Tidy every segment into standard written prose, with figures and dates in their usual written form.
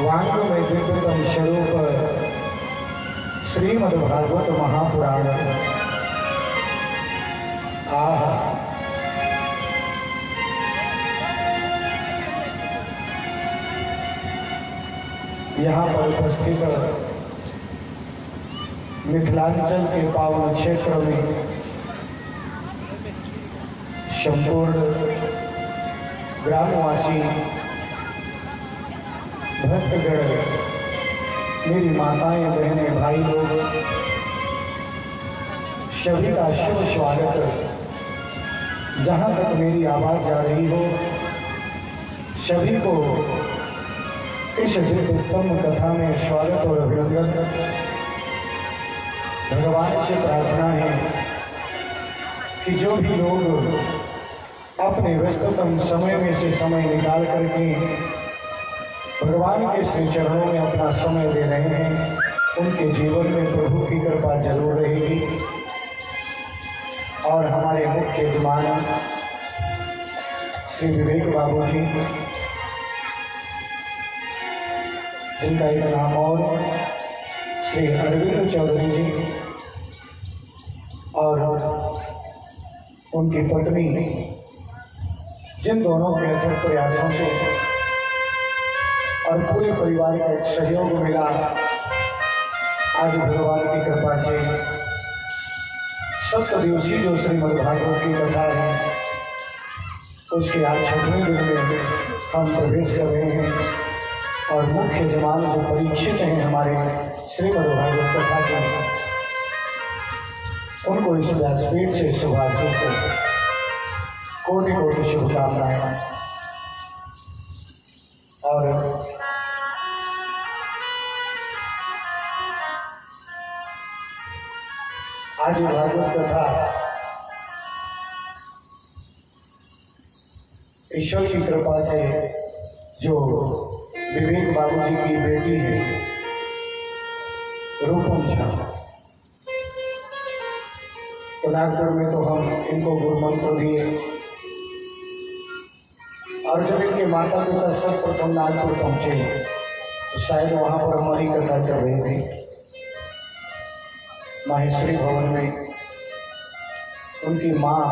वांग्मयकृतं स्वरूप श्रीमद्भागवत महापुराण। आह, यहाँ पर उपस्थित मिथिलांचल के पावन क्षेत्र में संपूर्ण ग्रामवासी भक्तगण, मेरी माताएं, बहनें, भाई लोग, सभी का शुभ स्वागत। जहाँ तक मेरी आवाज़ जा रही हो, सभी को इस उत्तम कथा में स्वागत और अभिनंदन। भगवान से प्रार्थना है कि जो भी लोग अपने व्यस्ततम समय में से समय निकाल करके भगवान के श्री चरणों में अपना समय दे रहे हैं, उनके जीवन में प्रभु की कृपा जरूर रहेगी। और हमारे मुख्य यजमान श्री विवेक बाबू जी, जिनका एक नाम और श्री अरविंद चौधरी जी और उनकी पत्नी, जिन दोनों के अथक प्रयासों से और पूरे परिवार का एक सहयोग मिला, आज भगवान की कृपा से सप्तदिवसीय जो श्रीमद्भागवत की कथा है, उसके आज 6वें दिन में हम प्रवेश कर रहे हैं। और मुख्य यजमान जो परीक्षित हैं हमारे श्रीमद्भागवत कथा के, उनको इस व्यासपीठ से शुभाशीष से कोटि कोटि शुभकामनाएं। और आज भागवत कथा ईश्वर की कृपा से जो विवेक बाबू जी की बेटी है रूपम झा, तो नागपुर में तो हम इनको गुरु मंत्र दिए, और जब इनके माता पिता सर्वप्रथम नागपुर पहुंचे तो शायद वहाँ पर हमारी कथा चल रही थी माहेश्वरी भवन में। उनकी माँ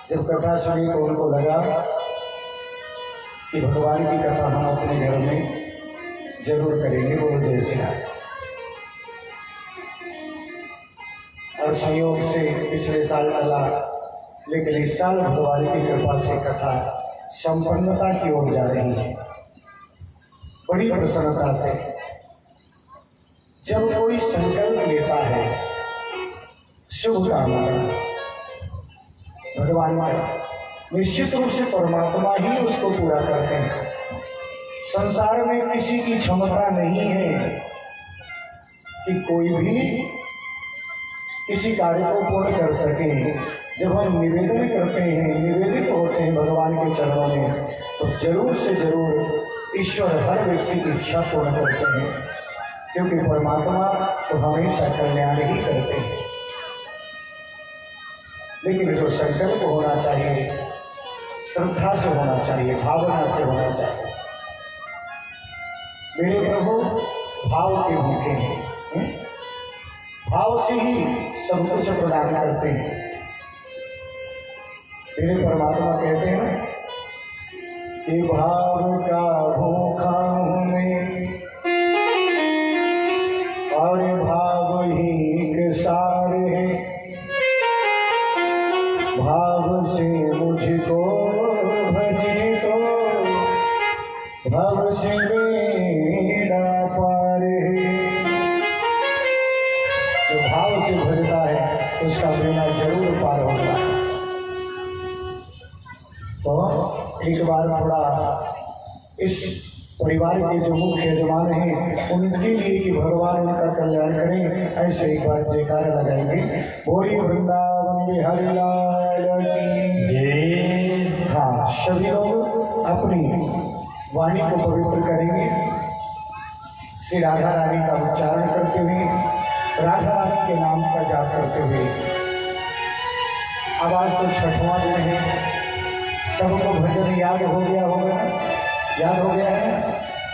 जब कथा सुनी तो उनको लगा कि भगवान की कथा हम अपने घर में जरूर करेंगे, बोलो जय श्री राम। और संयोग से पिछले साल टला, लेकिन इस साल भगवान की कृपा से कथा संपन्नता की ओर जा रही है। बड़ी प्रसन्नता से जब कोई संकल्प लेता है शुभ कामना, भगवान निश्चित रूप से परमात्मा ही उसको पूरा करते हैं। संसार में किसी की क्षमता नहीं है कि कोई भी किसी कार्य को पूर्ण कर सके। जब हम निवेदन करते हैं, निवेदित होते हैं भगवान के चरणों में, तो जरूर से जरूर ईश्वर हर व्यक्ति की इच्छा पूर्ण करते हैं, क्योंकि परमात्मा तो हमेशा कल्याण ही करते हैं। लेकिन जो संकल्प होना चाहिए, श्रद्धा से होना चाहिए, भावना से होना चाहिए। मेरे प्रभु भाव के भूखे हैं, भाव से ही सब कुछ प्रदान करते हैं। मेरे परमात्मा कहते हैं कि भाव का भूखा हूं मैं और भाव ही एक सार है, भाव से मुझको भजे तो भव से बेड़ा पार है। जो भाव से भजता है उसका बेड़ा जरूर पार होता है। तो एक बार थोड़ा इस परिवार के जो मुख्य यजमान हैं उनके लिए कि भगवान उनका कल्याण करें, ऐसे एक बार जयकारा लगाएंगे। बोलिए वृंदावन बिहारी लाल की जय। हाँ, सभी लोग अपनी वाणी को पवित्र करेंगे, श्री राधा रानी का उच्चारण करते हुए, राधा रानी के नाम का जाप करते हुए। अब आज तो 6वां दिन है, सबको भजन याद हो गया होगा, याद हो गया है।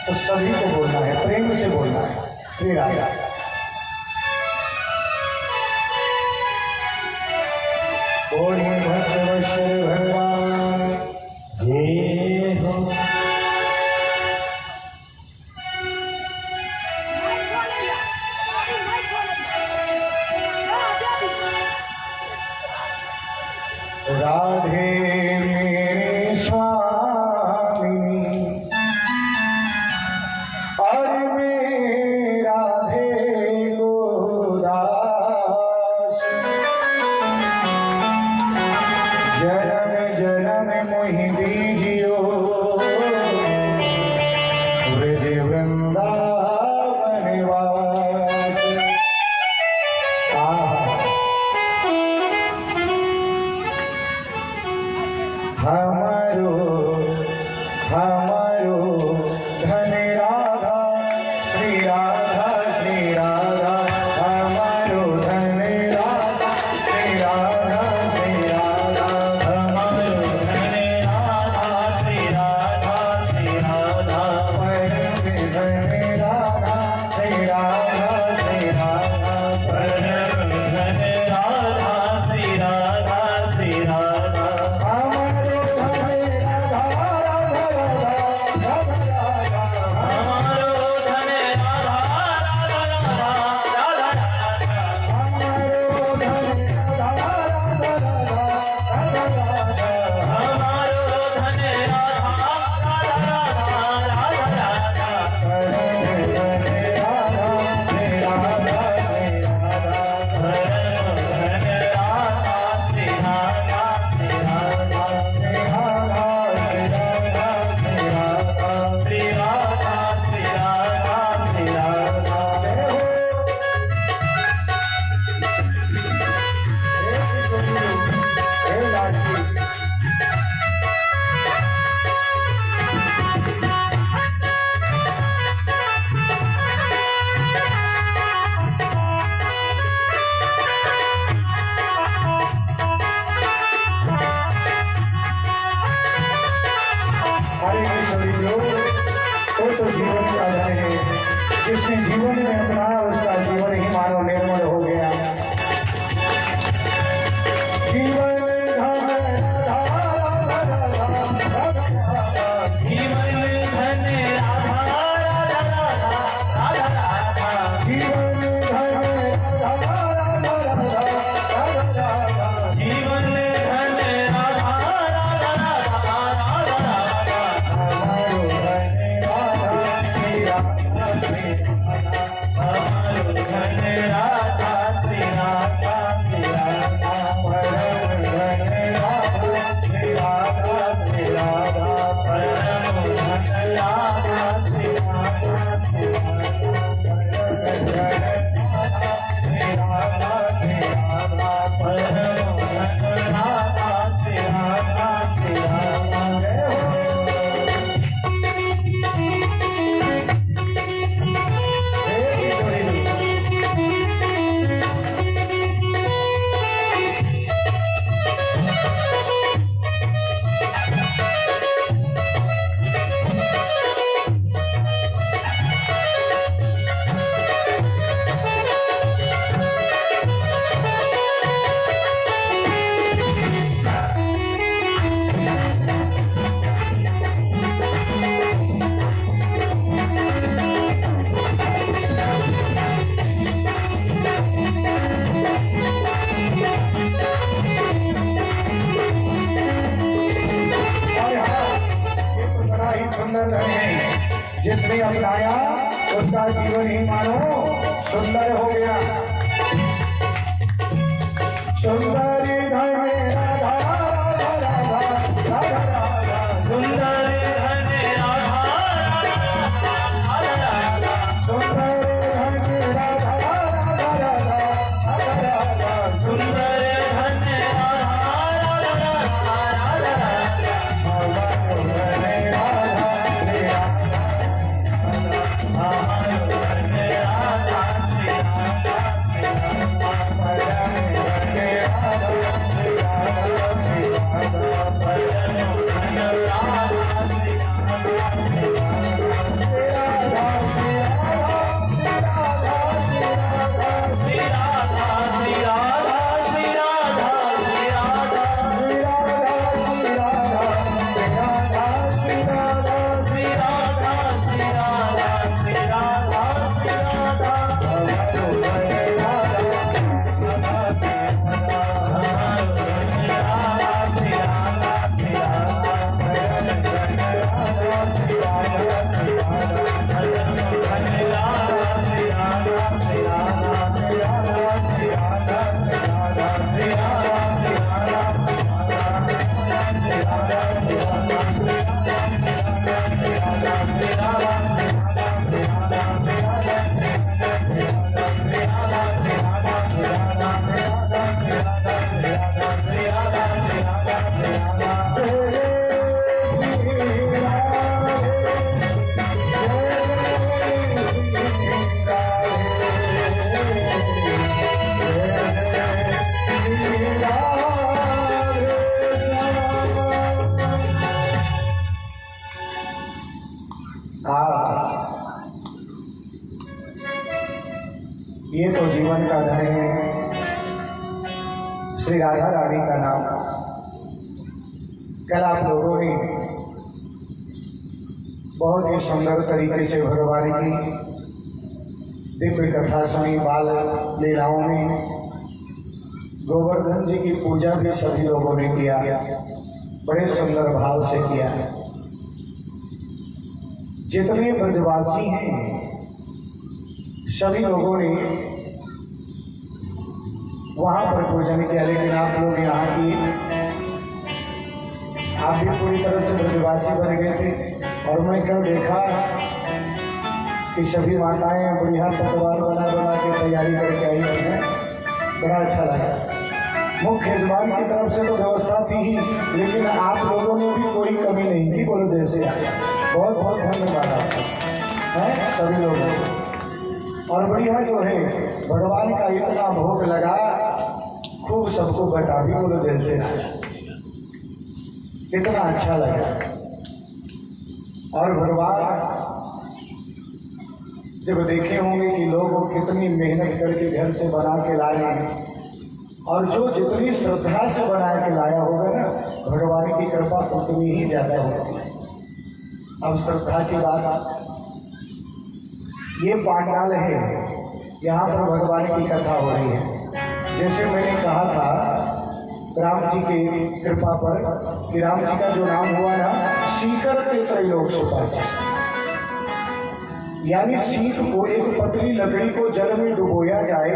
तो सभी को बोलना है, प्रेम से बोलना है। श्री राधा बोलिए भक्तवत्सल भगवान जय हो। राधे मेरे स्वामी और मैं राधे को दास, जन्म जन्म मोहि दीजियो ब्रज वृंदावन वास। हमारो हमारो धन राधा श्री राधा श्री राधा, हमारो धन राधा श्री राधा श्री राधा, हमारो धन राधा श्री राधा श्री राधा, परम धन राधा श्री राधा श्री राधा, परम धन राधा श्री राधा श्री राधा। तो जीवन का धन है, जिसने जीवन में अपनाया उसका जीवन ही मानो निर्मल हो गया। जीवन सुंदर धन है, जिसने अपनाया उसका जीवन ही मानो सुंदर हो गया। सुंदर धन राधा राधा राधा राधा, सुंदर धन राधा राधा राधा, सुंदर धन राधा राधा राधा राधा, सुंदर धन राधा राधा राधा। ये तो जीवन का धन है, श्री राधा रानी का नाम। कल आप लोगों ने बहुत ही सुंदर तरीके से भगवान की दिव्य कथा सुनी। बाल लीलाओं में गोवर्धन जी की पूजा भी सभी लोगों ने किया, बड़े सुंदर भाव से किया। जितने ब्रजवासी हैं सभी लोगों ने वहां पर पूजन किया, लेकिन आप लोग यहाँ की आप भी पूरी तरह से ब्रजवासी बन गए थे। और मैं कल देखा कि सभी माताएं बढ़िया पकवान बना बना के तैयारी करके आई हुई हैं, बड़ा अच्छा लगा। मुख्य यजमान की तरफ से तो व्यवस्था थी ही, लेकिन आप लोगों ने भी कोई कमी नहीं की। बोलो जैसे बहुत बहुत धन्यवाद आपका है सभी लोगों को। और बढ़िया जो है भगवान का इतना भोग लगा, खूब सबको बटा भी। बोलो जैसे कितना अच्छा लगा। और भगवान जब देखे होंगे कि लोग कितनी मेहनत करके घर से बना के लाए हैं, और जो जितनी श्रद्धा से बना के लाया होगा ना, भगवान की कृपा उतनी ही ज्यादा होती है। अब श्रद्धा की बात, ये पांडाल है, यहाँ पर भगवान की कथा हो रही है। जैसे मैंने कहा था राम जी के कृपा पर कि राम जी का जो नाम हुआ ना, सीकर के त्रैलोक सुपासा, यानी सीख को एक पतली लकड़ी को जल में डुबोया जाए,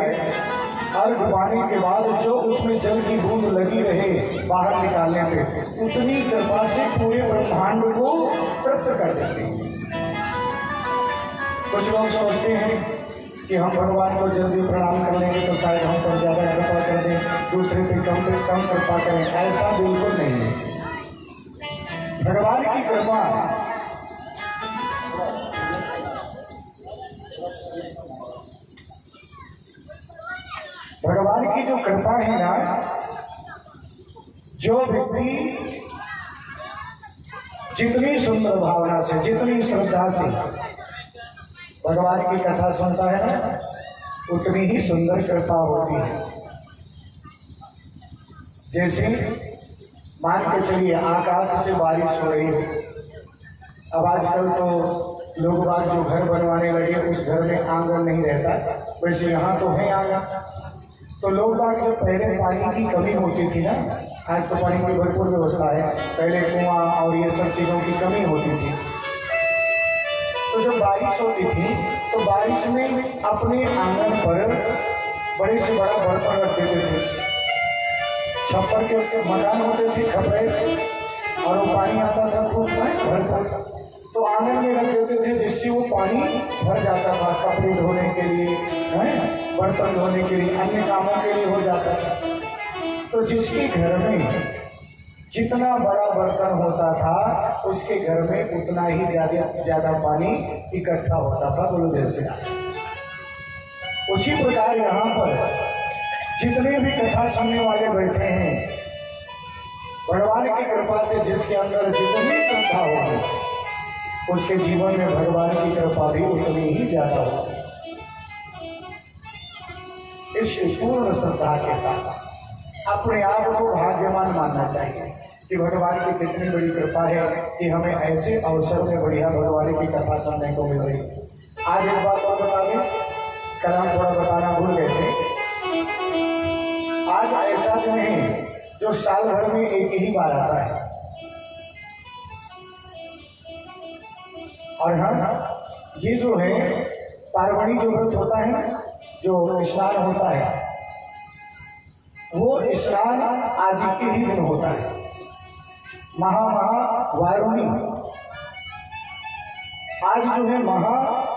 और डुबाने के बाद जो उसमें जल की बूंद लगी रहे बाहर निकालने पे, उतनी कृपा से पूरे ब्रह्मांड को तृप्त कर देते हैं। कुछ लोग सोचते हैं कि हम भगवान को जल्दी प्रणाम कर लेंगे तो शायद हम पर ज्यादा कृपा कर दें, दूसरे पे कम कृपा करें। ऐसा बिल्कुल नहीं है। भगवान की कृपा भगवान की जो कृपा है ना, जो व्यक्ति जितनी सुंदर भावना से, जितनी श्रद्धा से भगवान की कथा सुनता है ना, उतनी ही सुंदर कृपा होती है। जैसे मान के चलिए आकाश से बारिश हो रही है। अब आजकल तो लोग बाग जो घर बनवाने लगे, उस घर में आंगन नहीं रहता, वैसे यहाँ तो है आंगन। तो लोग बाग जब पहले पानी की कमी होती थी ना, आज तो पानी की भरपूर व्यवस्था है, पहले कुआं और ये सब चीज़ों की कमी होती थी। तो जब बारिश होती थी तो बारिश में अपने आंगन पर बड़े से बड़ा बर्तन रख देते थे। छप्पर के मकान होते थे, खपड़े, और वो पानी आता था खूब भरपूर, तो आंगन में रख देते थे, जिससे वो पानी भर जाता था। कपड़े धोने के लिए, बर्तन धोने के लिए, अन्य कामों के लिए हो जाता था। तो जिसके घर में जितना बड़ा बर्तन होता था, उसके घर में उतना ही ज्यादा पानी इकट्ठा होता था। बोलो जैसे उसी प्रकार यहाँ पर जितने भी कथा सुनने वाले बैठे हैं, भगवान की कृपा से जिसके अंदर जितनी श्रद्धा होगी, उसके जीवन में भगवान की कृपा भी उतनी ही ज्यादा होगी। इसकी पूर्ण श्रद्धा के साथ अपने आप को भाग्यवान मानना चाहिए कि भगवान की कितनी बड़ी कृपा है कि हमें ऐसे अवसर में बढ़िया भगवान की कथा सुनने को मिल रही। आज एक बात और बता दें, कल हम थोड़ा बताना भूल गए थे। आज ऐसा दिन है जो साल भर में एक ही बार आता है, और हाँ, ये जो है पार्वणी जो व्रत होता है ना, जो स्नान होता है, वो स्नान आज के ही दिन होता है। वारुणी आज जो है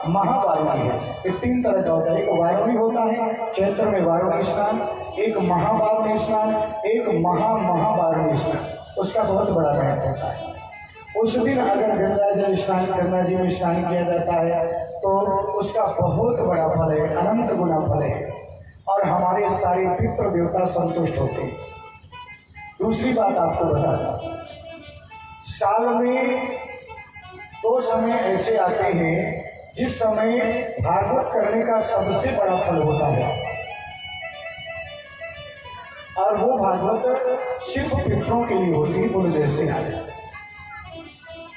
महावारुणी है। ये तीन तरह का होता है। एक वारुणी होता है चैत्र में वारुणी स्नान, एक महावारुणी स्नान, एक महावारुणी स्नान। उसका बहुत बड़ा महत्व होता है। उस दिन अगर गंगा जी में स्नान किया जाता है तो उसका बहुत बड़ा फल है, अनंत गुना फल है, और हमारे सारे पितृ देवता संतुष्ट होते हैं। दूसरी बात आपको बता दूं, साल में दो समय ऐसे आते हैं जिस समय भागवत करने का सबसे बड़ा फल होता है, और वो भागवत सिर्फ पितरों के लिए होती है, बोलो जैसे आए।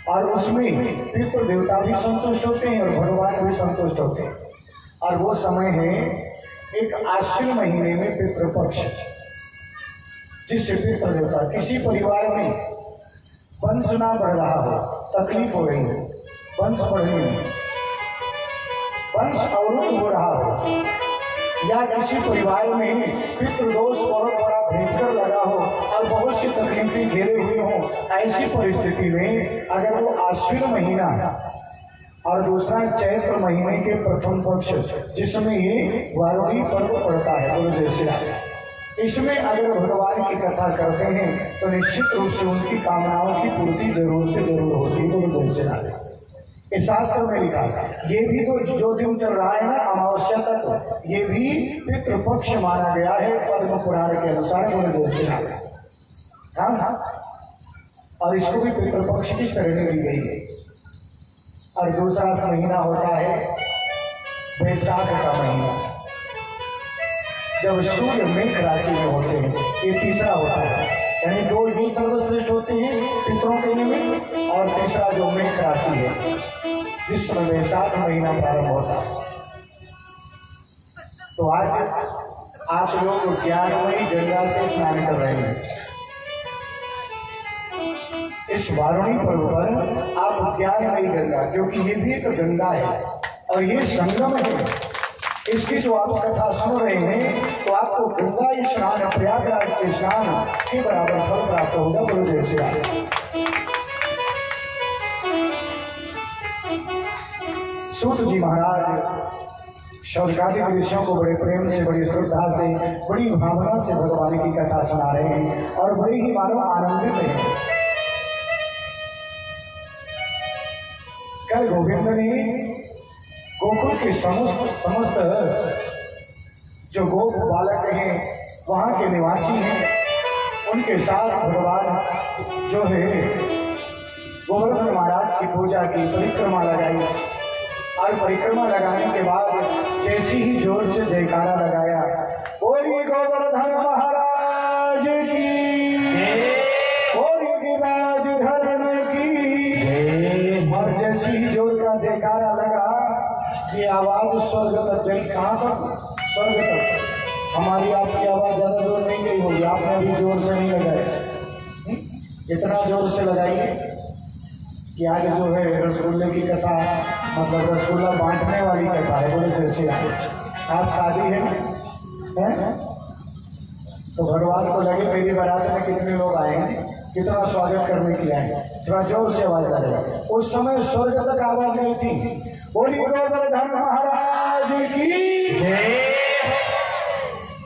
और उसमें पितृ देवता भी संतुष्ट होते हैं और भगवान भी संतुष्ट होते हैं। और वो समय है एक आश्विन महीने में पितृपक्ष, जिससे पितृ देवता किसी परिवार में वंश ना बढ़ रहा हो, तकलीफ हो रही हो, वंश बढ़ने में वंश अवरुद्ध हो रहा हो, या किसी परिवार में पितृदोष बहुत बड़ा भयंकर लगा हो और बहुत सी तकलीफें घेरे हुए हो, ऐसी परिस्थिति में अगर वो आश्विन महीना और दूसरा चैत्र महीने के प्रथम पक्ष जिसमें ये वारुणी पर्व पड़ता है, बोलो जैसे इसमें अगर भगवान की कथा करते हैं तो निश्चित रूप से उनकी कामनाओं की पूर्ति जरूर से जरूर होती है, बोलो जैसे इस शास्त्र में लिखा है। ये भी तो जो दिन चल रहा है ना अमावस्या तक, ये भी पितृपक्ष माना गया है पद्म पुराण के अनुसार, बोलो जैसे हाँ। और इसको भी पितृपक्ष की श्रेणी दी गई है। और दूसरा महीना होता है वैशाख का महीना, जब सूर्य मेष राशि में होते हैं, ये तीसरा होता है। यानी दो ही सर्वश्रेष्ठ होते हैं पितरों के निमित्त, और तीसरा जो मेष राशि है जिसमें वैशाख महीना प्रारंभ होता है। तो आज आप लोग ज्ञानमयी गंगा से स्नान कर रहे हैं। इस वारुणी पर्व पर आप ज्ञानमयी गंगा, क्योंकि ये भी एक गंगा है और ये संगम है, इसकी जो आप कथा सुन रहे हैं तो आपको गंगा स्नान, प्रयागराज के स्नान के बराबर फल प्राप्त होगा, बोलो जैसे आप। सूत जी महाराज शौनकादिक ऋषियों को बड़े प्रेम से, बड़ी श्रद्धा से, बड़ी भावना से भगवान की कथा सुना रहे हैं और बड़े ही मानो आनंदित हैं। कल गोविंद ने गोकुल के समस्त जो गोप बालक हैं, वहाँ के निवासी हैं, उनके साथ भगवान जो है गोवर्धन महाराज की पूजा की, परिक्रमा लगाई। और परिक्रमा लगाने के बाद जैसे ही जोर से जयकारा लगाया, बोली गोवर्धन महाराज की, बोली गिरिराज की। और जैसे ही जोर का जयकारा लगा, ये आवाज स्वर्ग तक गई। कहाँ तक? स्वर्ग तक। हमारी आपकी आवाज ज्यादा जोर नहीं गई होगी, आपने अभी जोर से नहीं लगाया, इतना जोर से लगाइए कि आज जो है रसगुल्ले की कथा, मतलब रसगुल्ला बांटने वाली कथा है, बोले जैसे आज शादी है? तो भगवान को लगे मेरी बारात में कितने लोग आए हैं, कितना स्वागत करने के लिए आए, थोड़ा जोर से आवाज लगे। उस समय स्वर्ग तक आवाज गई थी, बोली गोवर्धन महाराज की।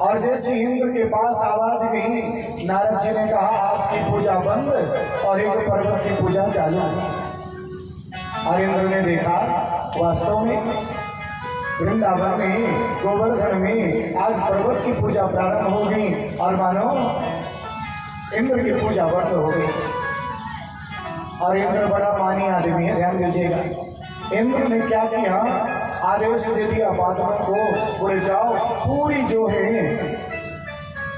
और जैसे इंद्र के पास आवाज गई, नारद जी ने कहा आपकी पूजा बंद और एक पर्वत की पूजा चालू। और इंद्र ने देखा वास्तव में वृंदावन में, गोवर्धन में आज पर्वत की पूजा प्रारंभ हो गई और मानो इंद्र की पूजा बंद हो गई। और इंद्र बड़ा मानी आदमी है, ध्यान दीजिएगा। इंद्र ने क्या किया, आदेश दे दिया बादलों को, बोले जाओ पूरी जो है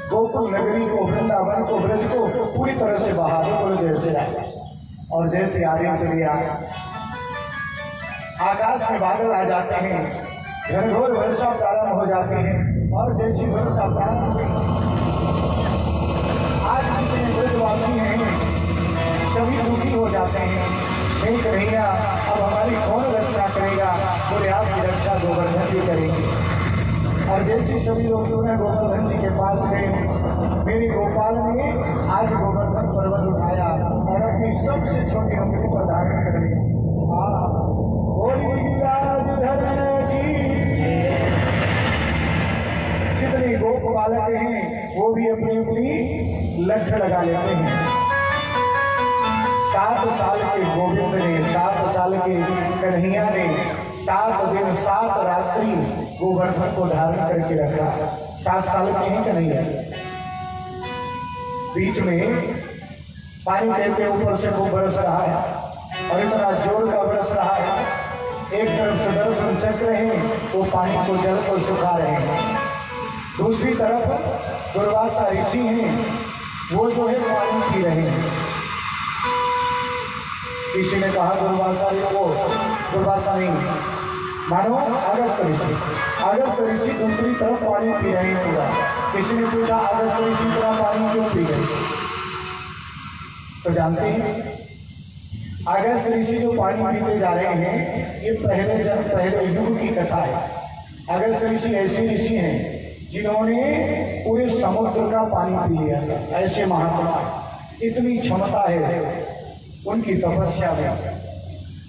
गोकुल नगरी को, वृंदावन को, ब्रज को पूरी तरह से बहा दो, बोले जैसे आए। और जैसे आदेश दिया, आकाश में बादल आ जाते हैं, घनघोर वर्षा प्रारंभ हो जाती है। और जैसी वर्षा प्रारंभ हुई, आज जितने ब्रजवासी हैं सभी दुखी हो जाते हैं, नहीं कन्हैया अब हमारी कौन रक्षा करेगा, बोले आपकी रक्षा गोवर्धन जी करेंगे। और जैसे सभी लोग जो है गोवर्धन जी के पास गए, मेरे गोपाल ने आज गोवर्धन पर्वत उठाया और अपनी सबसे छोटी उंगली पर धारण कर लिया। जितने गोप बालक हैं वो भी अपनी अपनी लठ लगा लेते हैं। 7 साल के गोविंद ने, 7 साल के कन्हैया ने 7 दिन 7 रात्रि गोवर्धन को धारण करके रखा। 7 साल के हैं कन्हैया। बीच में पानी देते ऊपर से खूब बरस रहा है, और इतना जोर का बरस रहा है। एक तरफ सुदर्शन चक्र है, वो पानी को जल को सुखा रहे हैं, दूसरी तरफ दुर्वासा ऋषि हैं, वो जो है पानी पी रहे हैं। किसी ने कहा दुर्वासा नहीं, मानो अगस्त ऋषि दूसरी तरफ पानी पी रहे हैं पूरा। किसी ने पूछा अगस्त ऋषि पूरा पानी क्यों पी रहे? तो जानते हैं अगस्त ऋषि जो पानी पीते जा रहे हैं, ये पहले युग की कथा है। अगस्त ऋषि ऐसे ऋषि हैं जिन्होंने पूरे समुद्र का पानी पी लिया था। ऐसे महात्मा, इतनी क्षमता है उनकी तपस्या में।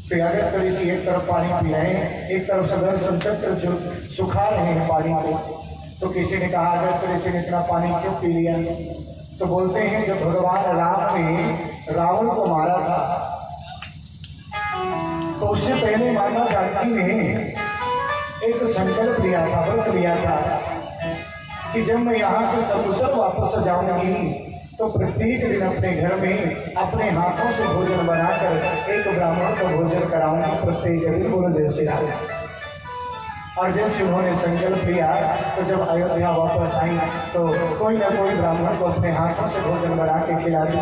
तो अगस्त ऋषि एक तरफ पानी पी रहे हैं, एक तरफ सुदर्शन चक्र जो सुखा रहे हैं पानी को। तो किसी ने कहा अगस्त ऋषि ने इतना पानी क्यों पी लिया? तो बोलते हैं जब भगवान राम ने रावण को मारा था, तो उससे पहले माता जानकी ने एक संकल्प लिया था, व्रत लिया था कि जब मैं यहाँ से सकुशल वापस जाऊंगी तो प्रत्येक दिन अपने घर में अपने हाथों से भोजन बनाकर एक ब्राह्मण को भोजन कराऊंगी प्रत्येक दिन। बोलो जय श्री राम। और जैसे उन्होंने संकल्प लिया, तो जब अयोध्या वापस आई तो कोई ना कोई ब्राह्मण को अपने हाथों से भोजन बना के खिला दी।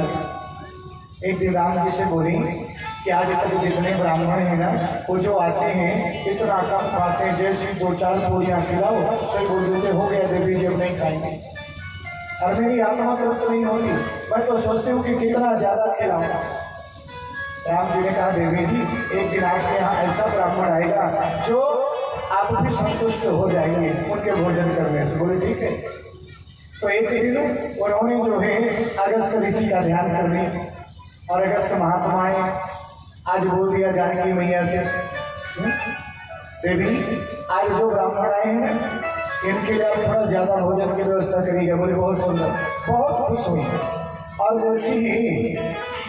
एक दिन राम जी से बोली कि आज तक जितने ब्राह्मण हैं ना, वो जो आते हैं इतना कम खाते हैं, जैसे 2-4 पूरियाँ खिलाओ सही बोल देते हो गया देवी जी अब नहीं खाएंगे। और मेरी आत्मा तृप्त नहीं होती, मैं तो सोचती हूँ कि कितना ज़्यादा खिलाऊं। राम जी ने कहा देवी जी एक दिन आपके यहाँ ऐसा ब्राह्मण आएगा जो आप भी संतुष्ट हो जाएंगे उनके भोजन करने से। बोले ठीक है। तो एक दिन उन्होंने जो है अगस्त ऋषि का ध्यान कर लिया, और अगस्त महात्माएं आज बोल दिया जानकी मैया से, देवी आज जो ब्राह्मण आए हैं इनके लिए आप थोड़ा ज्यादा भोजन की व्यवस्था करिएगा। बोले बहुत सुंदर, बहुत खुश हुई। और जैसे ही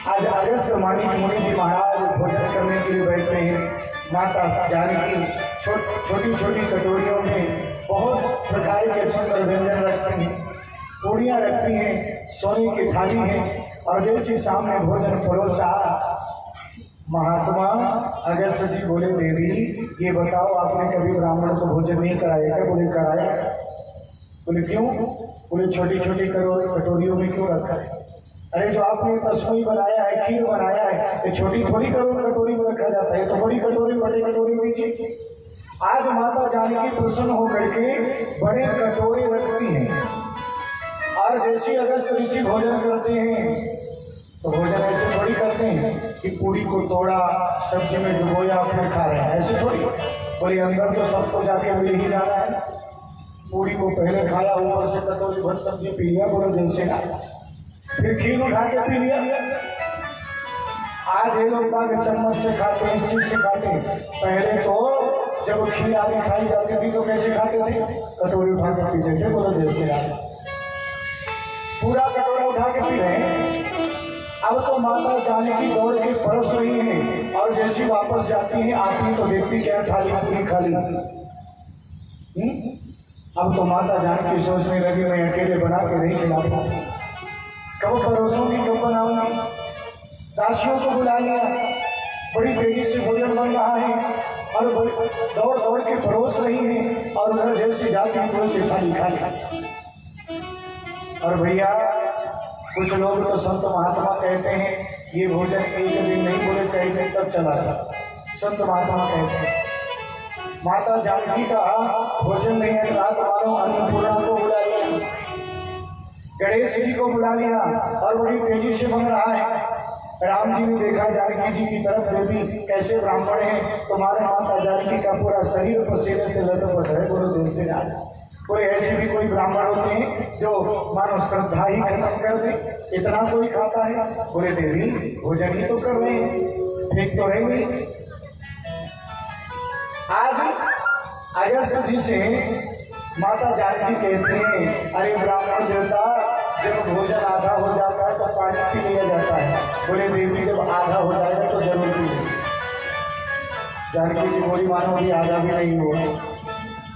आज अगस्त मुनि जी महाराज भोजन करने के लिए बैठते हैं, माता जानकी छोटी छोटी कटोरियों में बहुत प्रकार के सुंदर व्यंजन रखती हैं, पूड़ियाँ रखती हैं, सोने की थाली है। और जैसे सामने भोजन परोसा, महात्मा अगस्त जी बोले देवी ये बताओ आपने कभी ब्राह्मण को भोजन नहीं कराया क्या? बोले कराया। बोले क्यों? बोले छोटी छोटी कटोरियों में क्यों रखा है? अरे जो आपने तस्मई बनाया है, खीर बनाया है, ये छोटी थोड़ी कटोरी में रखा जाता है, तो बड़ी कटोरी बड़ी कटोरी में चाहिए। आज माता जानकी प्रसन्न होकर के बड़े कटोरे रखती हैं, और जैसे अगस्त ऋषि भोजन करते हैं तो भोजन ऐसे थोड़ी करते हैं कि पूरी को तोड़ा, सब्जी में डुबोया फिर खा रहे हैं, ऐसे थोड़ी। बोले अंदर तो सबको जाके मिल ही जाना है। पूरी को पहले खाया, ऊपर से कटोरी भर सब्जी पी लिया, बोलो जैसे खाया, फिर खीर उठा के पी लिया। आज ये लोग बाग चम्मच से खाते हैं, इस चीज से खाते हैं। पहले तो जब खीर आदि खाई जाती थी तो कैसे खाते थे? कटोरी उठा के पीते थे, बोलो जैसे खाया। पूरा कटोरा उठा के पी रहे हैं। अब तो माता जानकी दौड़ के परस रही है, और जैसी वापस जाती है आती तो देखती क्या थाली पूरी खाली। अब तो माता जानकी सोचने लगी मैं अकेले बना के नहीं खिला पाऊंगी, कब परोसूंगी कब बनाऊंगी। दासियों को बुला लिया, बड़ी तेजी से भोजन बन रहा है, और दौड़ दौड़ के परोस रही है, और उधर जैसे जाती है वैसे थाली खाली। और भैया कुछ लोग तो संत महात्मा कहते हैं ये भोजन एक दिन नहीं, बोले कई दिन तक चला था। संत महात्मा कहते हैं माता जानकी का भोजन नहीं है, रात मानो अन्नपूर्णा को बुला लिया, गणेश जी को बुला लिया, और बड़ी तेजी से बन रहा है। राम जी ने देखा जानकी जी की तरफ, देवी कैसे ब्राह्मण है, तुम्हारे माता जानकी का पूरा शरीर पसीने से लटपट है। बोलो जैसे राज। कोई ऐसे भी कोई ब्राह्मण होते हैं जो मानो श्रद्धा ही खत्म कर दे, इतना कोई खाता है। बोले देवी भोजन ही तो कर रहे हैं, फेंक तो रहेंगे। आज अगस्त जी से माता जानकी कहते हैं अरे ब्राह्मण देवता जब भोजन आधा हो जाता है तो पानी पी लिया जाता है। बोले देवी जब आधा हो जाएगा तो जरूर पी ले। जानकी जी बोली मानो भी आधा भी नहीं हुआ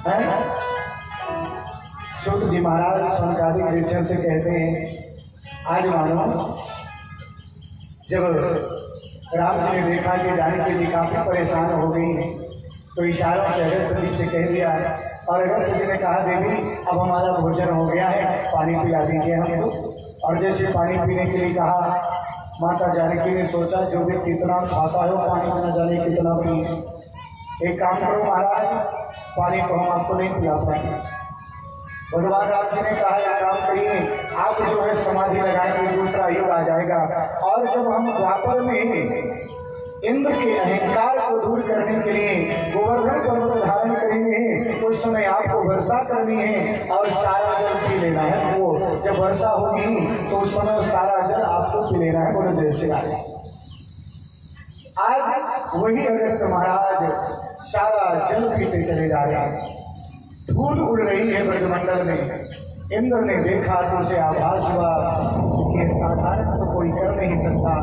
है। सूत जी महाराज संकादिक ऋषियों से कहते हैं आज मानो जब राम जी ने देखा कि जानकी जी काफी परेशान हो गई हैं, तो इशारों से अगस्त जी से कह दिया। और अगस्त जी ने कहा देवी अब हमारा भोजन हो गया है, पानी पिला दीजिए हमको। और जैसे पानी पीने के लिए कहा, माता जानकी ने सोचा जो भी कितना खाता है वो पानी न जाने कितना पिए। एक काम करो महाराज, पानी तो हम आपको नहीं पिला पाएंगे। भगवान राम जी ने कहा एक काम करिए, आप जो है समाधि लगाएंगे, दूसरा युग आ जाएगा। और जब हम द्वापर में इंद्र के अहंकार को दूर करने के लिए गोवर्धन पर्वत धारण करेंगे, उस समय आपको वर्षा करनी है और सारा जल पी लेना है। वो जब वर्षा होगी तो उस समय सारा जल आपको पी लेना है। बोलो जय श्री राम। आज वही अगस्त महाराज सारा जल पीते चले जा रहे हैं। धूल उड़ रही है ब्रजमंडल में। इंद्र ने देखा तो उसे आभास हुआ कि साधारण तो कोई कर नहीं सकता।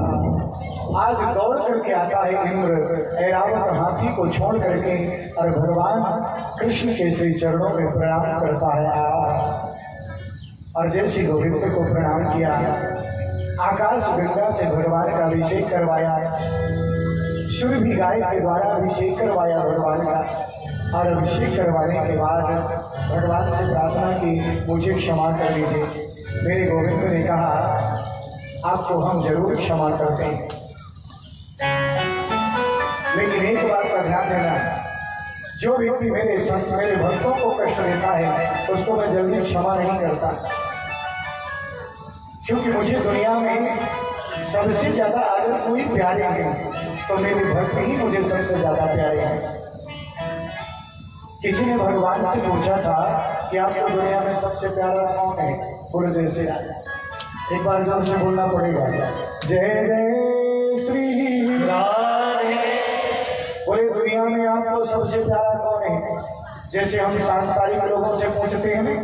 आज दौड़ करके आता है इंद्र, ऐरावत हाथी को छोड़ करके, और भगवान कृष्ण के श्री चरणों में प्रणाम करता है। और जैसे गोविंद को प्रणाम किया, आकाश गंगा से भगवान का अभिषेक करवाया, सूर्य गाय के द्वारा अभिषेक करवाया भगवान का। और अभिषेक करवाने के बाद भगवान से प्रार्थना की मुझे क्षमा कर दीजिए। मेरे गोविंद ने कहा आपको हम जरूर क्षमा करते हैं, लेकिन एक बात का ध्यान देना, जो व्यक्ति मेरे भक्तों को कष्ट देता है उसको मैं जल्दी क्षमा नहीं करता, क्योंकि मुझे दुनिया में सबसे ज्यादा अगर कोई प्यारे हैं तो मेरे भक्त ही मुझे सबसे ज्यादा प्यारे हैं। किसी ने भगवान से पूछा था कि आपको दुनिया में सबसे प्यारा कौन है? बोलो जय श्री राम। एक बार जोर से बोलना पड़ेगा, जय जय श्री राम। बोले दुनिया में आपको सबसे प्यारा कौन है? जैसे हम सांसारिक लोगों से पूछते हैं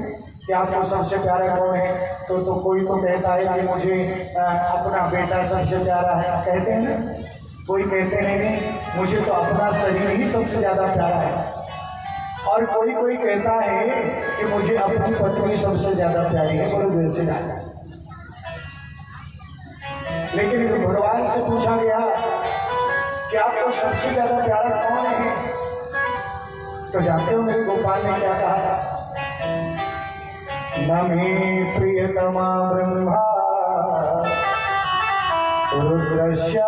कि आपको सबसे प्यारा कौन है, तो कोई तो कहता है कि मुझे अपना बेटा सबसे प्यारा है, कहते हैं ना। कोई कहते हैं नहीं मुझे तो अपना शरीर ही सबसे ज्यादा प्यारा है। और कोई कहता है कि मुझे अपनी पत्नी सबसे ज्यादा प्यारी है। बोलो जय श्री राम। लेकिन जब भगवान से पूछा गया कि आपको सबसे ज्यादा प्यारा कौन है, तो जानते हो मेरे गोपाल ने क्या कहा? न मे प्रियतमा ब्रह्मा रुद्रस्य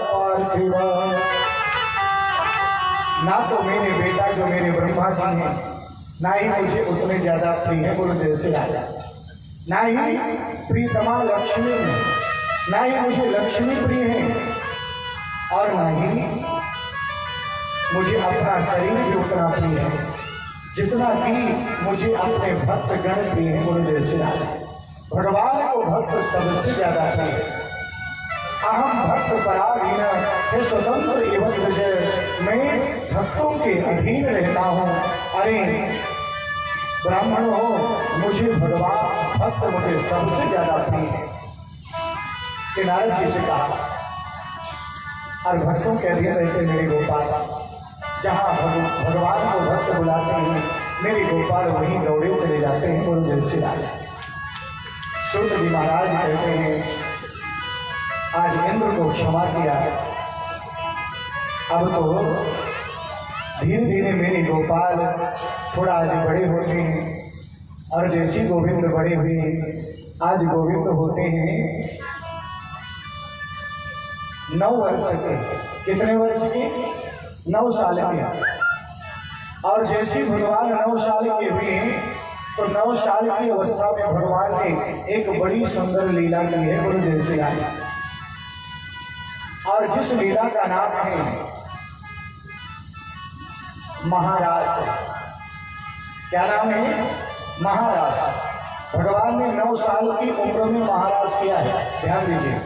पार्थिवा। ना तो मेरे बेटा जो मेरे ब्रह्मा जी हैं, ना ही मुझे उतने ज्यादा प्रिय है। बोलो जय श्री राम। ना ही प्रियतमा लक्ष्मी, ना ही मुझे लक्ष्मी प्रिय है, और ना ही मुझे अपना शरीर भी उतना प्रिय है जितना कि मुझे अपने भक्त गण प्रिय है। बोलो जय श्री राम। भगवान को भक्त सबसे ज्यादा प्रिय है। अहम भक्त पराधीन है स्वतंत्र एवं विजय। मैं भक्तों के अधीन रहता हूँ। अरे ब्राह्मणों, मुझे भगवान भक्त मुझे सबसे ज्यादा प्रिय है। कि नारद जी से कहा, और भक्तों के अधीन रहते मेरे गोपाल। जहाँ भगवान को भक्त बुलाते हैं मेरे गोपाल वहीं दौड़े चले जाते हैं। बोलो जय श्री राम। सूत जी महाराज कहते हैं आज इंद्र को क्षमा किया, अब तो धीरे धीरे मेरे गोपाल थोड़ा आज बड़े होते हैं, और जैसे गोविंद बड़े हुए आज गोविंद होते हैं 9 वर्ष के। कितने वर्ष के? 9 साल के। और जैसे भगवान 9 साल के हुए तो 9 साल की अवस्था में भगवान ने एक बड़ी सुंदर लीला की है। बोलो जय श्री राम। और जिस लीला का नाम है महारास। क्या नाम है? महारास। भगवान ने 9 साल की उम्र में महारास किया है। ध्यान दीजिए,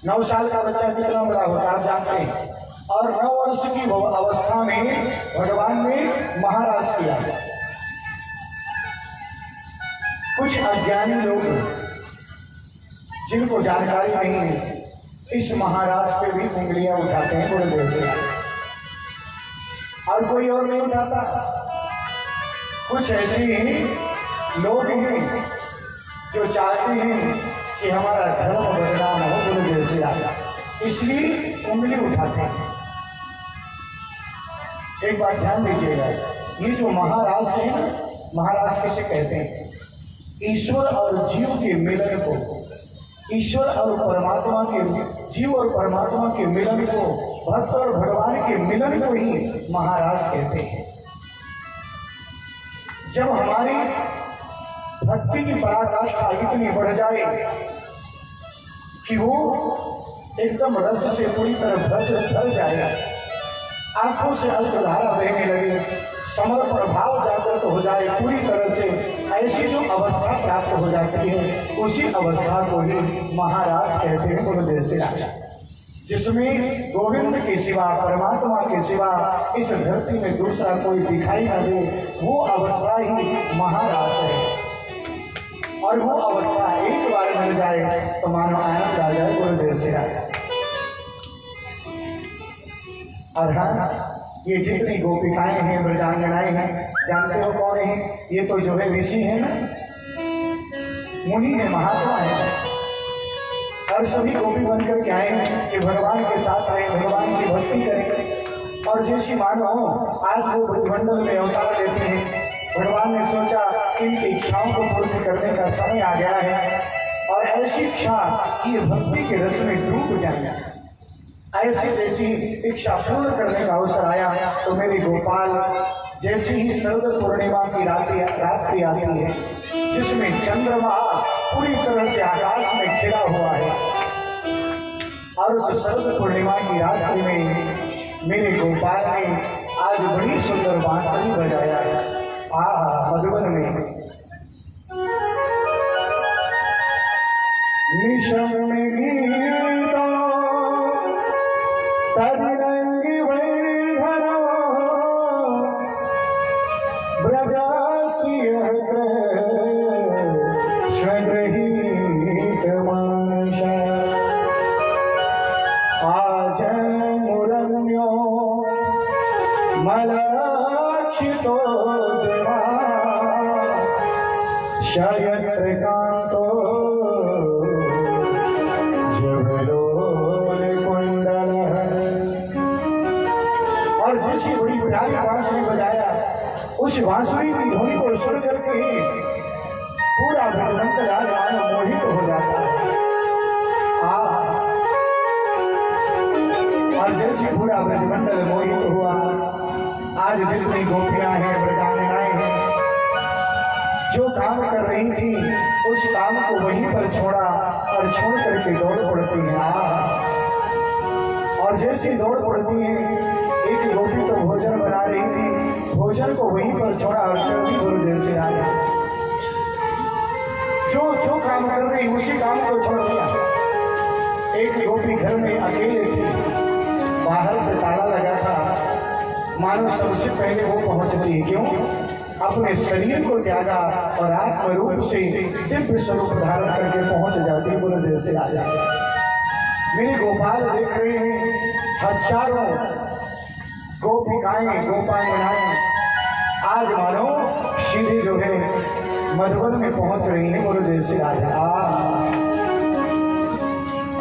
9 साल का बच्चा कितना बड़ा होता है आप जानते हैं। और 9 वर्ष की अवस्था में भगवान ने महारास किया। कुछ अज्ञानी लोग जिनको जानकारी नहीं है इस महाराज पे भी उंगलियां उठाते हैं। बोलो जय श्री राम। और कोई और नहीं उठाता। कुछ ऐसे लोग हैं जो चाहते हैं कि हमारा धर्म बदनाम हो। बोलो जय श्री राम। इसलिए उंगली उठाते हैं। एक बात ध्यान दीजिएगा, ये जो महाराज है, महाराज किसे कहते हैं? ईश्वर और जीव के मिलन को, ईश्वर और परमात्मा के, जीव और परमात्मा के मिलन को, भक्त और भगवान के मिलन को ही महाराज कहते हैं। जब हमारी भक्ति की पराकाष्ठा इतनी बढ़ जाए कि वो एकदम रस से पूरी तरह भर जाएगा, आंखों से अश्रुधारा बहने लगे, समर्पण भाव जागृत हो जाए पूरी तरह से, ऐसी जो अवस्था प्राप्त हो जाती है, उसी अवस्था को ही महाराज कहते हैं। बोलो जय श्री राम। जिसमें गोविंद के सिवा, परमात्मा के सिवा इस धरती में दूसरा कोई दिखाई न दे, वो अवस्था ही महाराज है। और वो अवस्था एक बार मिल जाए तो मानो आनंद आ जाए। बोलो जय श्री राम। और हाँ, ये जितनी गोपिकाएं हैं, ब्रजांगनाएं हैं, जानते हो कौन है? ये तो जो है ऋषि है ना, मुनि है, महात्मा है, और सभी गोपी बनकर के आए हैं कि भगवान के साथ रहे, भगवान की भक्ति करें। और जैसी मानो आज वो ब्रजमंडल में अवतार लेते हैं, भगवान ने सोचा इनकी इच्छाओं को पूर्ण करने का समय आ गया है, और ऐसी इच्छा कि भक्ति के रस में डूब जाए, ऐसी जैसी इच्छा पूर्ण करने का अवसर आया तो मेरे गोपाल जैसे ही शरद पूर्णिमा की रात्रि आती है, जिसमें चंद्रमा पूरी तरह से आकाश में खिला हुआ है, और उस शरद पूर्णिमा की रात्रि में मेरे गोपाल ने आज बड़ी सुंदर बांसुरी बजाया है। मधुबन में तदिरंगी वैधनो ब्रजास्त्रियः स्वगृहीतमानसा आजमुरण्यो मलाक्षितो दिवा शयत्र कान्तो बांसुरी बजाया, उस बांसुरी की धुनी को सुन करके पूरा ब्रजमंडल आज मानो मोहित हो जाता है। और जैसे पूरा ब्रजमंडल मोहित हुआ, आज जितनी गोपियां हैं, ब्रजांगनाएं हैं, जो काम कर रही थी उस काम को वहीं पर छोड़ा और छोड़ करके दौड़ पड़ती हैं। और जैसी दौड़ पड़ती है, एक गोपी तो भोजन बना रही थी, भोजन को वहीं पर छोड़ा और चलती गुरु जैसे आया। जो काम कर रही उसी काम को छोड़ दिया। एक गोपी घर में अकेले थी, बाहर से ताला लगा था, मानो सबसे पहले वो पहुंचती है। क्यों? अपने शरीर को त्यागा और आत्म रूप से दिव्य स्वरूप धारण करके पहुंच जाती गुरु जैसे आया। मेरे गोपाल देख रहे हैं, हजारों गोपिकाएं, गोपांगनाएं आज मानो सीधे जो है मधुबन में पहुंच रही हैं गुरु जैसे आया।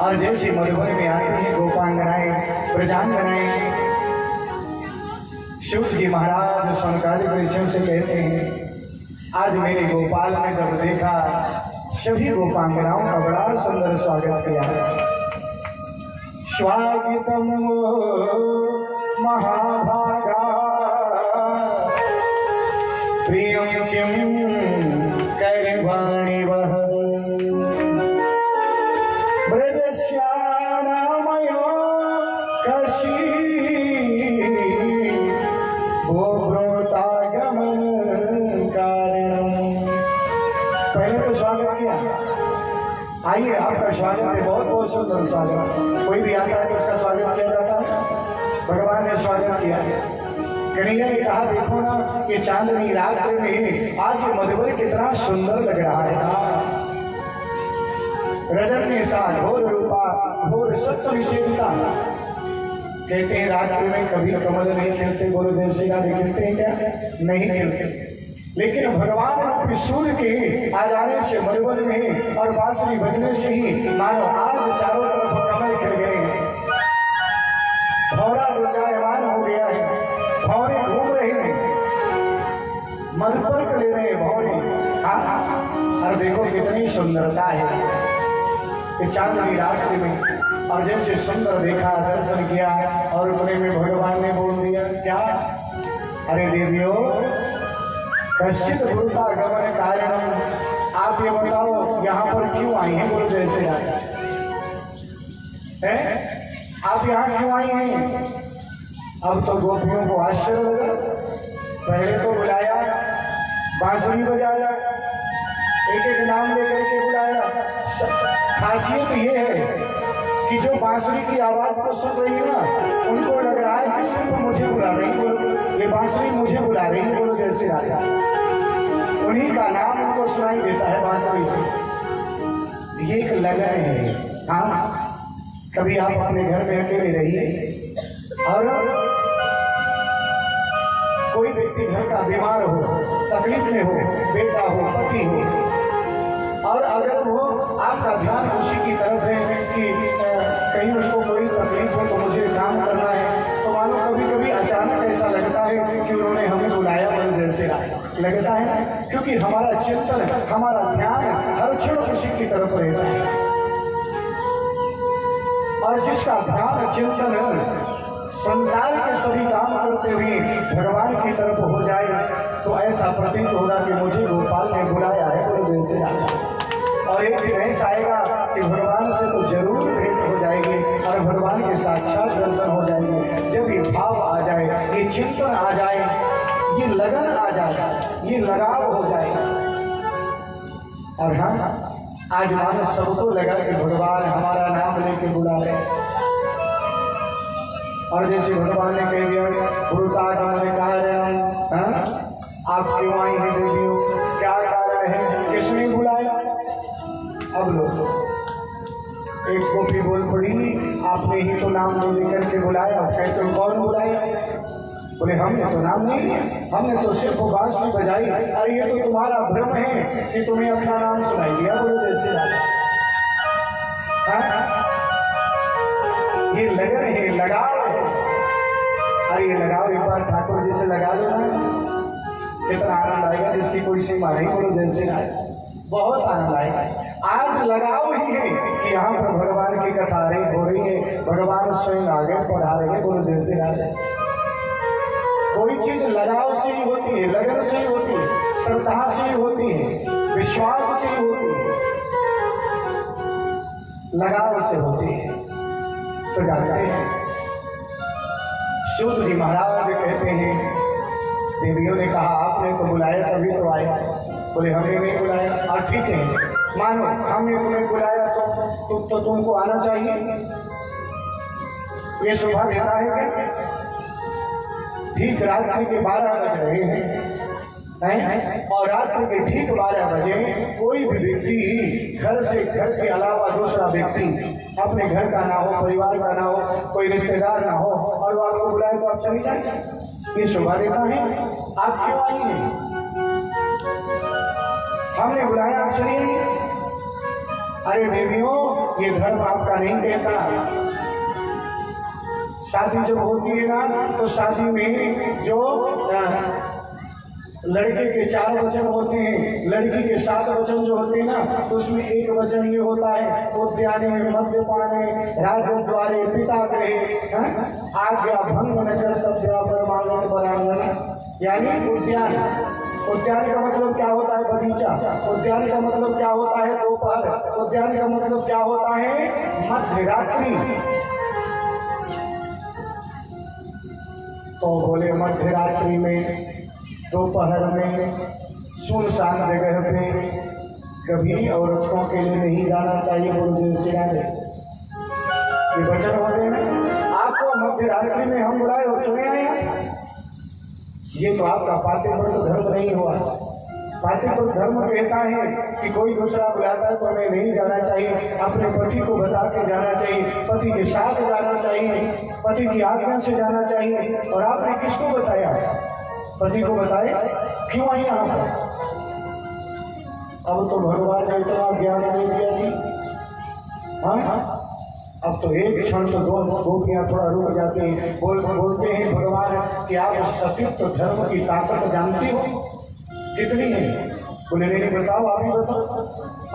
और जैसे मधुबन में आती हैं गोपांगनाएं, ब्रजांगनाएं, शिव जी महाराज सनकादिक ऋषियों से कहते हैं, आज मेरे गोपाल ने जब देखा, सभी गोपांगनाओं का बड़ा सुंदर स्वागत किया। स्वागतम महाभागा प्रियं किं करवाणि वह ब्रजस्यानामयो कशी भोब्रोतागमन कारणम। पहले तो स्वागत किया, आइए आपका स्वागत है, बहुत बहुत सुंदर स्वागत। कोई भी आता है तो उसका स्वागत किया जाता है, भगवान ने स्वागत किया है। कन्हैया ने कहा, देखो ना ये चांदनी रात में आज ये मधुबन कितना सुंदर लग रहा है। रजत के साथ घोर रूपा, घोर सत्य विशेषता। कहते हैं रात्रि में कभी कमल नहीं खिलते, बोलो जैसे गाने खिलते हैं क्या? नहीं खिलते। लेकिन भगवान रूपी सूर्य के आ जाने से मधुबन में और बांसुरी बजने से ही मानो आज चारों तरफ कमल खिल गए। भौरे घूम रहे हैं, मधुपर्क ले रहे हैं भौरे। और देखो कितनी सुंदरता है कि चांदनी रात्रि में, और जैसे सुंदर देखा, दर्शन किया, और उतने में भगवान ने बोल दिया क्या, अरे देवियों कश्चित भूता गमन कारण, आप ये बताओ यहाँ पर क्यों आई हैं? बोलो जैसे राजा है, आप यहाँ क्यों आई हैं? अब तो गोपियों को आश्चर्य लगा, पहले तो बुलाया, बांसुरी बजाया, एक एक नाम लेकर के बुलाया। खासियत ये है कि जो बांसुरी की आवाज को सुन रही है ना, उनको लग रहा है कि सिर्फ मुझे बुला रही, बोलो ये बांसुरी मुझे बुला रही, बोलो जैसे राजा, उन्हीं का नाम उनको सुनाई देता है बांसुरी से। ये एक लगन है। हाँ, कभी आप अपने घर में अकेले रहिए और कोई व्यक्ति घर का बीमार हो, तकलीफ में हो, बेटा हो, पति हो, और अगर वो आपका ध्यान उसी की तरफ है कि कहीं उसको कोई तकलीफ हो तो मुझे काम करना है, तो मानो कभी कभी अचानक ऐसा लगता है कि उन्होंने हमें बुलाया, बल जैसे लगता है, क्योंकि हमारा चिंतन, हमारा ध्यान हर क्षण उसी की तरफ रहता है। और जिसका ध्यान चिंतन संसार के सभी काम करते हुए भगवान की तरफ हो जाए, तो ऐसा प्रतीत होगा कि मुझे गोपाल ने बुलाया है, बोलो जैसे राजा। और एक दिन ऐसा आएगा कि भगवान से तो जरूर भेंट हो जाएगी और भगवान के साक्षात दर्शन हो जाएंगे। जब ये भाव आ जाए, ये चिंतन आ जाए, ये लगन आ जाए, ये लगाव हो जाए। और हाँ, आज मानस सबको लगा कि भगवान हमारा नाम लेके बुला रहे, और जैसे भगवान ने कह दिया भूतागमन कारण, आप क्यों आई हैं देवियों, क्या कारण है, किसने बुलाया? अब लोग एक गोपी बोल पड़ी, आपने ही तो नाम ले लेकर के बुलाया। कहते हो कौन बुलाया? बोले हमने तो नाम नहीं लिया, हमने तो सिर्फ बांसुरी बजाई। अरे ये तो तुम्हारा भ्रम है कि तुम्हें अपना नाम सुनाई दिया, बोलो जैसे राजा। ये लगन है, लगाव है। अरे ये लगाव एक बार ठाकुर जी से लगा लो ना, कितना आनंद आएगा जिसकी कोई सीमा नहीं, बोलो जैसे राजा, बहुत आनंद आएगा। आज लगाव ही है कि यहाँ पर भगवान की कथा हो रही है, भगवान स्वयं आगे पढ़ा रहे हैं, बोलो जैसे राजा। कोई चीज लगाव से ही होती है, लगन से ही होती है, श्रद्धा से ही होती है, विश्वास से ही होती है, लगाव से होती है। तो जानते हैं सूत जी महाराज कहते हैं, देवियों ने कहा आपने तो बुलाया तभी तो आए। बोले हमने नहीं बुलाया। और ठीक है, मानो हमने तुम्हें बुलाया तो तुमको आना चाहिए, ये शोभा देता है क्या? ठीक रात्रि के 12 बज रहे हैं और रात्रि के ठीक 12 बजे कोई भी व्यक्ति घर के अलावा दूसरा व्यक्ति, अपने घर का ना हो, परिवार का ना हो, कोई रिश्तेदार ना हो, और वो आपको बुलाए तो आप चली जाए, ये शोभा देता है? आप क्यों आई हैं? हमने बुलाया, आप चलिए। अरे देवियों, ये धर्म आपका नहीं कहता। शादी जब होती है ना, तो शादी में जो लड़के के 4 वचन होते हैं, लड़की के 7 वचन जो होते हैं ना, तो उसमें एक वचन ये होता है, उद्याने मद्यपाने राजद्वारे पिता गृहे आज्ञा भंग न कर्तव्य परमागत बरांगन। यानी उद्यान, उद्यान का मतलब क्या होता है? बगीचा। उद्यान का मतलब क्या होता है? दोपहर। उद्यान का मतलब क्या होता है? मध्य रात्रि। तो बोले मध्य रात्रि में, दोपहर में, सुनसान जगह पे कभी औरतों के लिए नहीं जाना चाहिए, बोलो जैसे ये वचन होते हैं। आपको मध्य रात्रि में हम बुलाए और चले आए, ये तो आपका पातिव्रत धर्म नहीं हुआ। पातिव्रत धर्म कहता है कि कोई दूसरा बुलाता है तो हमें नहीं जाना चाहिए, अपने पति को बता के जाना चाहिए, पति के साथ जाना चाहिए, पति की आज्ञा से जाना चाहिए। और आपने किसको बताया? पति को बताया। क्यों आई यहाँ पर? अब तो भगवान ने इतना ज्ञान दे दिया जी, हाँ, अब तो एक क्षण तो दो गोपियां थोड़ा रुक जाती हैं, बोलते हैं भगवान कि आप सतीत्व धर्म की ताकत जानते हो कितनी है? बोले नहीं बताओ, आप ही बताओ,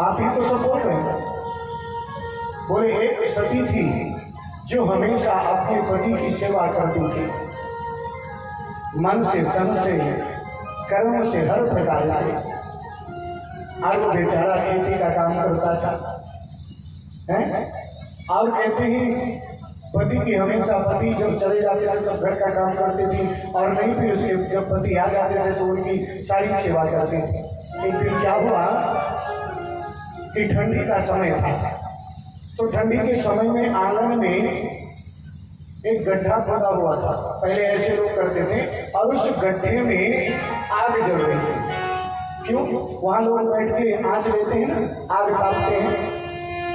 आप ही तो सब बोल रहे हैं। बोले एक सती थी जो हमेशा अपने पति की सेवा करती थी, मन से, तन से, कर्म से, हर प्रकार से। आज वो बेचारा खेती का काम करता था, हैं? और कहते हैं पति की हमेशा, पति जब चले जाते थे तब घर का काम करते थे, और नहीं फिर उसके जब पति आ जाते थे तो उनकी सारी सेवा करते थे। एक दिन क्या हुआ कि ठंडी का समय था, तो ठंडी के समय में आंगन में एक गड्ढा खोदा हुआ था, पहले ऐसे लोग करते थे, और उस गड्ढे में आग जल रही थी। क्यों? वहां लोग बैठ के आंच लेते हैं ना, आग तापते हैं,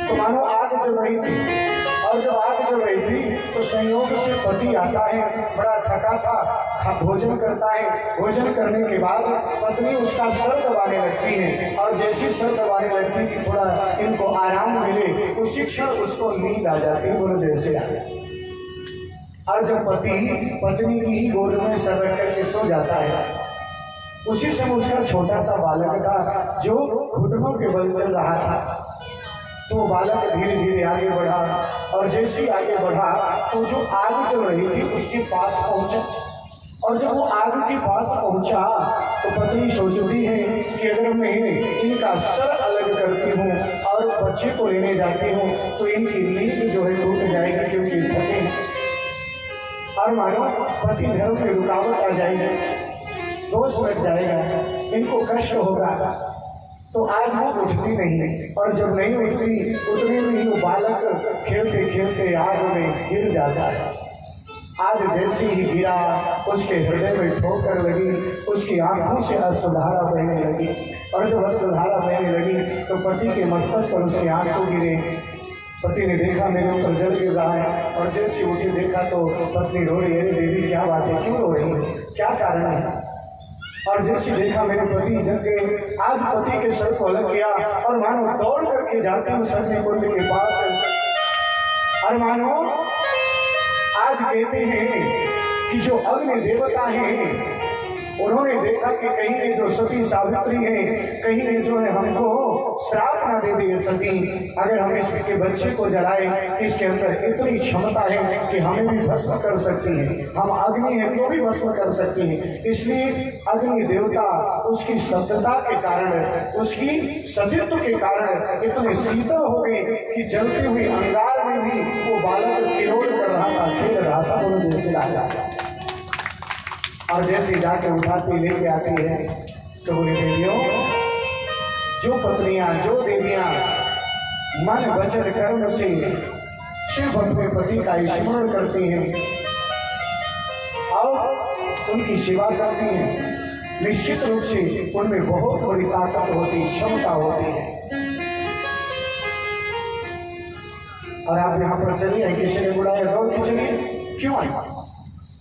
तो मानो आग जल रही थी। और जब आग जल रही थी तो संयोग से पति आता है, बड़ा थका था, भोजन करता है। भोजन करने के बाद पत्नी उसका सर दबाने लगती है, और जैसी सर दबाने लगती कि थोड़ा इनको आराम मिले, उसी क्षण उसको नींद आ जाती है, बोलो जैसे आ जाती। और जब पति पत्नी की ही गोद में सर रख करके सो जाता है, उसी समय उसका छोटा सा बालक था जो घुटनों के बल चल रहा था। तो बालक धीरे धीरे आगे बढ़ा, और जैसे आगे बढ़ा तो जो आग चल रही थी उसके पास पहुंचा। और जब वो आग के पास पहुंचा तो पत्नी सोचती है कि अगर मैं इनका सर अलग करती हूँ और बच्चे को लेने जाती हूँ तो इनकी नींद जो है टूट जाएगी, क्योंकि थके हैं। और मानो पति धर्म में रुकावट आ जाएगी, दोष लग जाएगा, इनको कष्ट होगा। तो आज वो उठती नहीं, और जब नहीं उठती उतने में ही वो बालक खेलते खेलते आग में गिर जाता है। आज जैसे ही गिरा उसके हृदय में ठोकर लगी, उसकी आंखों से अश्रुधारा बहने लगी, और जब अश्रुधारा बहने लगी तो पति के मस्तक पर उसके आंसू गिरे। पति ने देखा मेरे ऊपर जल गिर रहा है, और जैसे उठी देखा तो पत्नी रो रही है, अरे देवी क्या बात है, क्यों रो रही है, क्या कारण है? और जैसे देखा मेरे पति जल गए, आज पति के सर को अलग किया, और मानो दौड़ करके जाती हूँ सत्य कुंड के पास, और मानो आज कहते हैं कि जो अग्नि देवता हैं उन्होंने देखा कि कहीं ने जो सती सावित्री है, कहीं ने जो है हमको श्राप ना दे दे सती, अगर हम इसके बच्चे को जलाएं, इसके अंदर इतनी क्षमता है कि हमें भी भस्म कर सकती है, हम अग्नि हैं तो भी भस्म कर सकती है। इसलिए अग्नि देवता उसकी सत्यता के कारण, उसकी सतीत्व के कारण इतने शीतल हो गए कि जलती हुई अंगार में भी वो बालक किलोड़ कर रहा था, खेल रहा था, दोनों जैसे आ और जैसे जाके उठाती लेके आती है तो बोले देवियों, जो पत्नियां, जो देवियां मन वचन कर्म से सिर्फ अपने पति का स्मरण करती हैं और उनकी सेवा करती हैं, निश्चित रूप से उनमें बहुत बड़ी ताकत होती, क्षमता होती है। और आप यहाँ पर चलिए, किसी ने बुलाया दौड़ के चलिए, क्यों आए?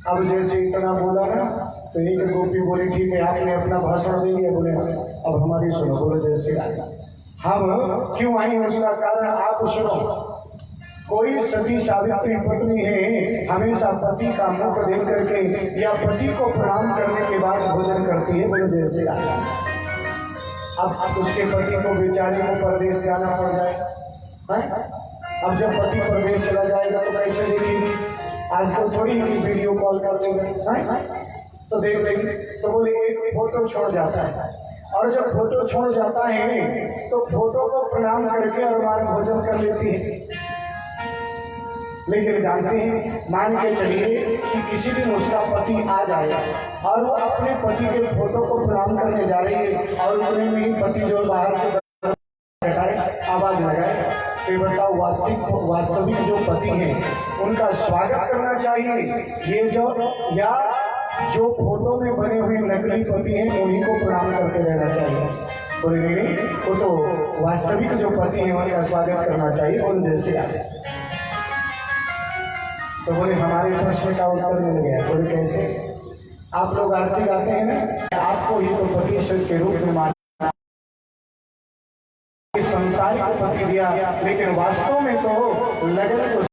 अब जैसे इतना बोला ना तो एक गोपी बोली ठीक है, आपने अपना भाषण दे दिया, बोले अब हमारी सुनो, बोले जैसे हम क्यों आई उसका कारण आप सुनो। कोई सती सावित्री पत्नी है, हमेशा पति का मुख देख करके या पति को प्रणाम करने के बाद भोजन करती है, बोले जैसे अब उसके पति को बेचारे को परदेश जाना पड़ जाए, अब जब पति परदेश चला जाएगा तो कैसे देखेगी? आजकल थोड़ी ही वीडियो कॉल कर लेंगे तो देख लेंगे, तो बोले एक फोटो छोड़ जाता है, और जब फोटो छोड़ जाता है तो फोटो को प्रणाम करके और मान भोजन कर लेती है। लेकिन जानते हैं, मान के चलिए कि किसी दिन उसका पति आ जाएगा और वो अपने पति के फोटो को प्रणाम करने जा रही है, और उतने में ही पति जो बाहर से आवाज लगाए, तो बताओ वास्तविक जो पति हैं उनका स्वागत करना चाहिए, ये जो या जो फोटो में बने हुए नकली पति हैं उन्हीं को प्रणाम करते रहना चाहिए? बोले नहीं, वो तो वास्तविक जो पति हैं उनका स्वागत करना चाहिए, बोले जैसे आए। तो बोले हमारे प्रश्न का उत्तर मिल गया। बोले कैसे? आप लोग आरती गाते हैं ना, आपको ही तो पति के रूप में मान संसार को पति दिया, लेकिन वास्तव में तो लगन तो